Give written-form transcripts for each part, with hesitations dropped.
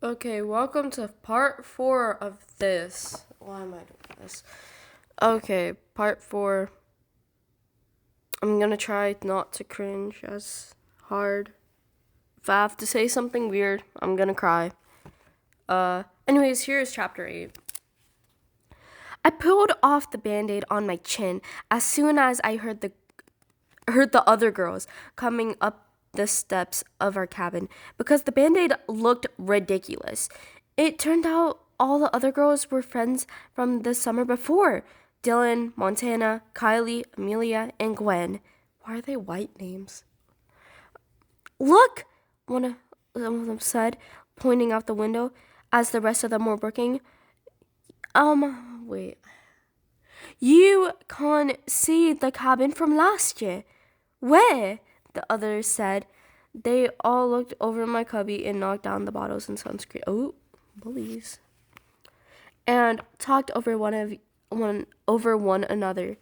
Okay, welcome to part 4 of this. Why am I doing this? Okay, part 4. I'm gonna try not to cringe as hard. If I have to say something weird, I'm gonna cry. Anyways, here's chapter 8. I pulled off the band-aid on my chin as soon as I heard the other girls coming up the steps of our cabin because the band-aid looked ridiculous. It turned out all the other girls were friends from the summer before. Dylan, Montana, Kylie, Amelia, and Gwen. Why are they white names? Look, one of them said, pointing out the window as the rest of them were working. Wait. You can't see the cabin from last year. Where? The others said. They all looked over my cubby and knocked down the bottles and sunscreen. Oh, bullies. And talked over one another.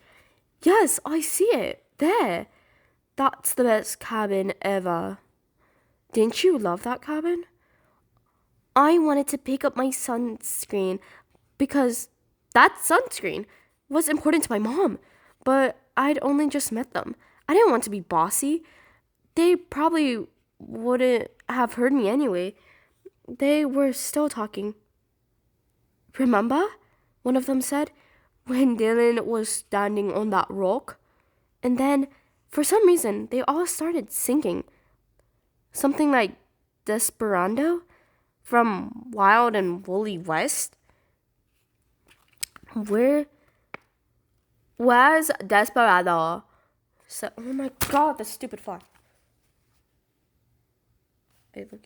Yes, I see it. There. That's the best cabin ever. Didn't you love that cabin? I wanted to pick up my sunscreen because that sunscreen was important to my mom, but I'd only just met them. I didn't want to be bossy. They probably wouldn't have heard me anyway. They were still talking. Remember? One of them said, when Dylan was standing on that rock. And then, for some reason, they all started singing. Something like Desperando from Wild and Woolly West. Where's Desperado? So, oh my god, the stupid fly. Hey, look.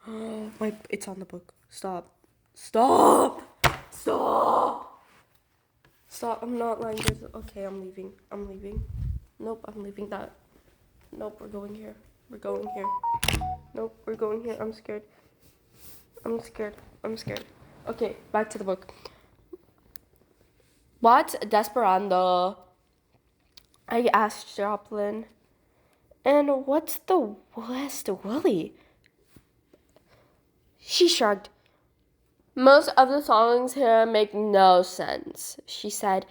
Oh, it's on the book. Stop. I'm not lying. Okay, I'm leaving. Nope, I'm leaving that. Nope, we're going here. Nope, we're going here. I'm scared. Okay, back to the book. What's Desperando? I asked Joplin. And what's the West Willie? She shrugged. Most of the songs here make no sense, she said.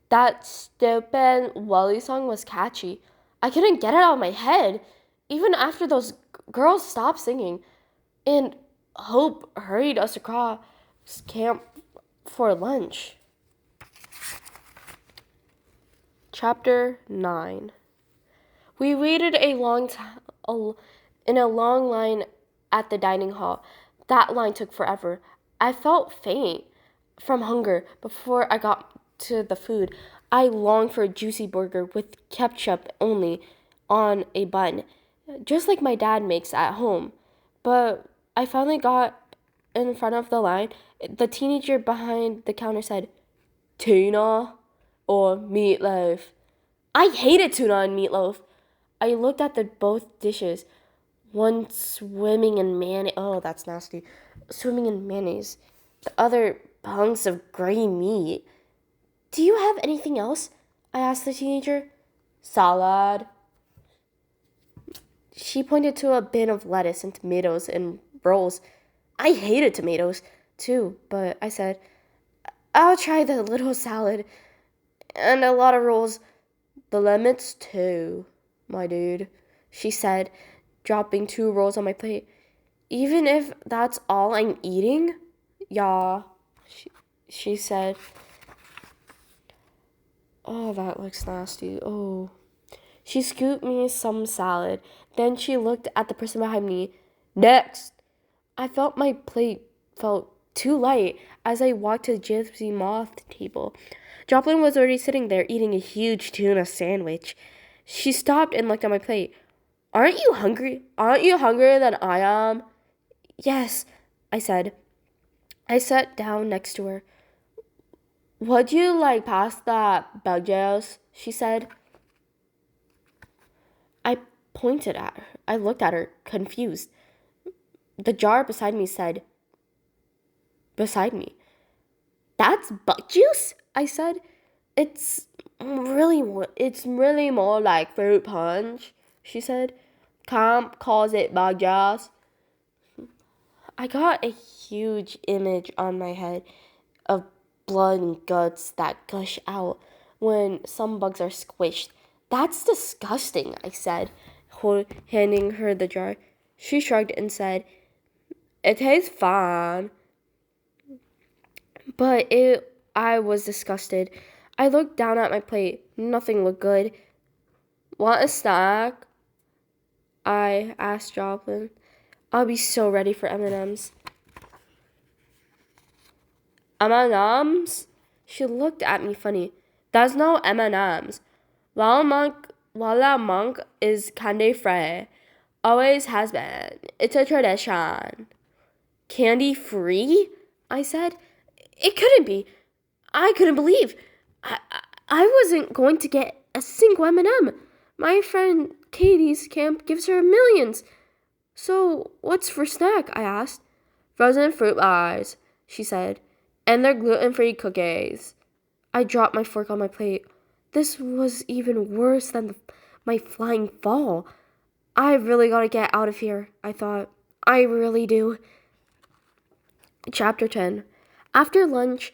That stupid Willie song was catchy. I couldn't get it out of my head, even after those girls stopped singing. And Hope hurried us across camp for lunch. Chapter 9. We waited in a long line at the dining hall. That line took forever. I felt faint from hunger before I got to the food. I longed for a juicy burger with ketchup only on a bun, just like my dad makes at home. But I finally got in front of the line. The teenager behind the counter said, "Tuna or meatloaf?" I hated tuna and meatloaf. I looked at the both dishes. One swimming in mayonnaise. Oh, that's nasty. Swimming in mayonnaise. The other hunks of gray meat. Do you have anything else? I asked the teenager. Salad. She pointed to a bin of lettuce and tomatoes and rolls. I hated tomatoes, too, but I said, I'll try the little salad and a lot of rolls. The lemons, too, my dude, she said, dropping 2 rolls on my plate. Even if that's all I'm eating? Yeah, she said. Oh, that looks nasty. Oh. She scooped me some salad. Then she looked at the person behind me. Next. I felt my plate felt too light as I walked to the Gypsy Moth table. Joplin was already sitting there eating a huge tuna sandwich. She stopped and looked at my plate. Aren't you hungry? Aren't you hungrier than I am? Yes, I said. I sat down next to her. Would you like past that Belgios? She said. I pointed at her. I looked at her, confused. The jar beside me said, beside me. That's bug juice? I said. It's really more like fruit punch, she said. Camp calls it bug juice. I got a huge image on my head of blood and guts that gush out when some bugs are squished. That's disgusting, I said, handing her the jar. She shrugged and said, "It tastes fine." I was disgusted. I looked down at my plate. Nothing looked good. "Want a snack?" I asked Joplin. "I'll be so ready for M&Ms." "M&Ms?" She looked at me funny. "There's no M&Ms. Walla Monk is candy free. Always has been. It's a tradition." "Candy free?" I said. It couldn't be. I couldn't believe. I wasn't going to get a single M&M. My friend Katie's camp gives her millions. "So, what's for snack?" I asked. "Frozen fruit bars," she said. "And they're gluten-free cookies." I dropped my fork on my plate. This was even worse than my flying fall. I really gotta get out of here, I thought. I really do. Chapter 10. After lunch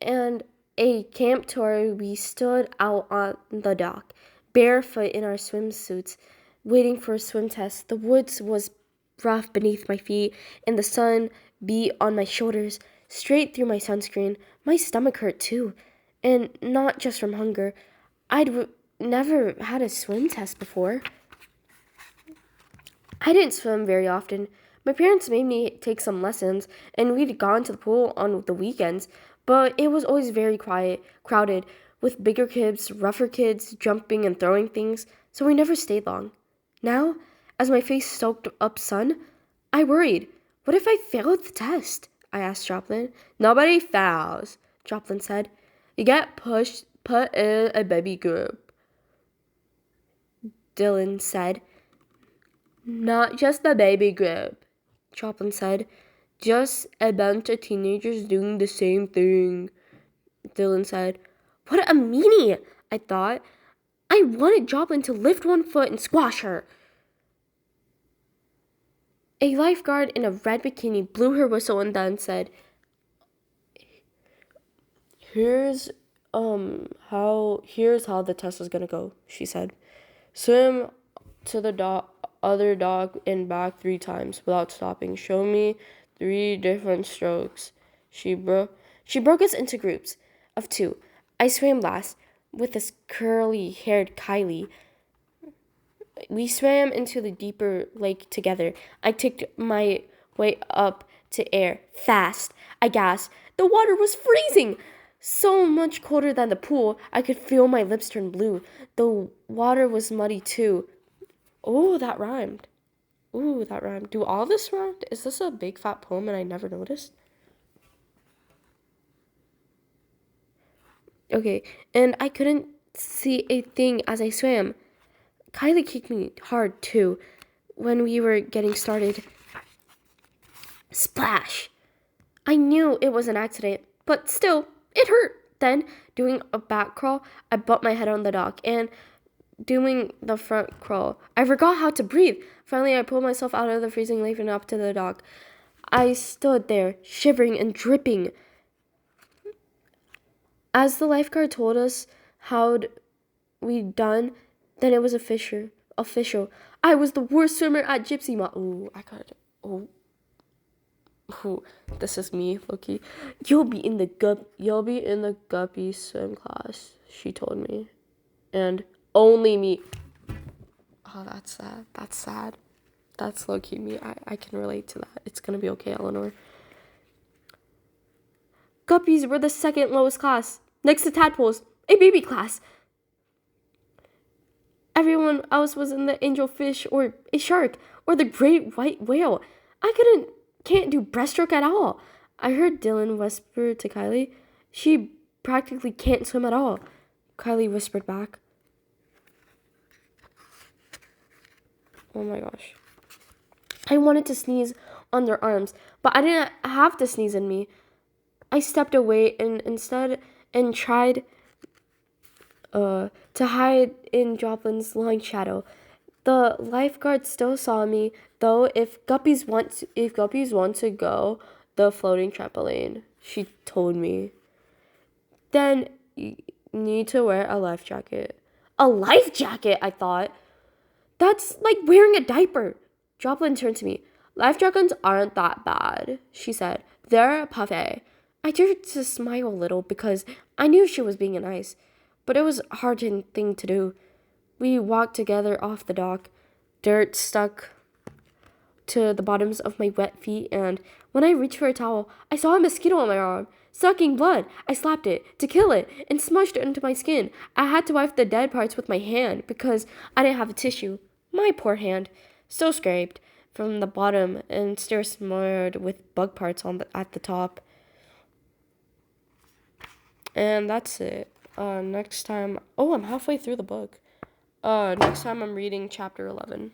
and a camp tour, we stood out on the dock, barefoot in our swimsuits, waiting for a swim test. The woods was rough beneath my feet, and the sun beat on my shoulders, straight through my sunscreen. My stomach hurt too, and not just from hunger. Never had a swim test before. I didn't swim very often. My parents made me take some lessons, and we'd gone to the pool on the weekends, but it was always very crowded, with bigger kids, rougher kids, jumping and throwing things, so we never stayed long. Now, as my face soaked up sun, I worried. What if I failed the test? I asked Joplin. "Nobody fails," Joplin said. "You get put in a baby group," Dylan said. "Not just the baby group," Joplin said. "Just a bunch of teenagers doing the same thing," Dylan said. What a meanie, I thought. I wanted Joplin to lift one foot and squash her. A lifeguard in a red bikini blew her whistle and then said, Here's how the test is gonna go," she said. "Swim to the other dock and back 3 times without stopping. Show me 3 different strokes." She broke us into groups of 2. I swam last with this curly-haired Kylie. We swam into the deeper lake together. I ticked my way up to air fast. I gasped. The water was freezing. So much colder than the pool, I could feel my lips turn blue. The water was muddy too. Oh, that rhymed. Do all this rhyme? Is this a big fat poem and I never noticed? Okay, and I couldn't see a thing as I swam. Kylie kicked me hard too when we were getting started. Splash! I knew it was an accident, but still, it hurt. Then, doing a back crawl, I bumped my head on the dock, and doing the front crawl, I forgot how to breathe. Finally, I pulled myself out of the freezing lake and up to the dock. I stood there, shivering and dripping. As the lifeguard told us how'd we'd done, then it was official. I was the worst swimmer at Gypsy Moth. This is me, Loki. You'll be in the guppy swim class," she told me. "And only me." Oh, that's sad. That's low-key me. I can relate to that. It's gonna be okay, Eleanor. Guppies were the second lowest class, next to tadpoles, a baby class. Everyone else was in the angelfish or a shark or the great white whale. I can't do breaststroke at all. I heard Dylan whisper to Kylie, "She practically can't swim at all." Kylie whispered back, "Oh my gosh." I wanted to sneeze on their arms, but I didn't have to sneeze in me. I stepped away and tried to hide in Joplin's long shadow. The lifeguard still saw me, Though if guppies want to go the floating trampoline, she told me, then you need to wear a life jacket. A life jacket, I thought. That's like wearing a diaper. Joplin turned to me. Life jackets aren't that bad, she said. They're puffy. I dared to smile a little because I knew she was being nice, but it was a hard thing to do. We walked together off the dock. Dirt stuck to the bottoms of my wet feet, and when I reached for a towel, I saw a mosquito on my arm, sucking blood. I slapped it to kill it and smushed it into my skin. I had to wipe the dead parts with my hand because I didn't have a tissue. My poor hand, so scraped from the bottom and still smeared with bug parts at the top. And that's it. Next time, I'm halfway through the book. Next time I'm reading chapter 11.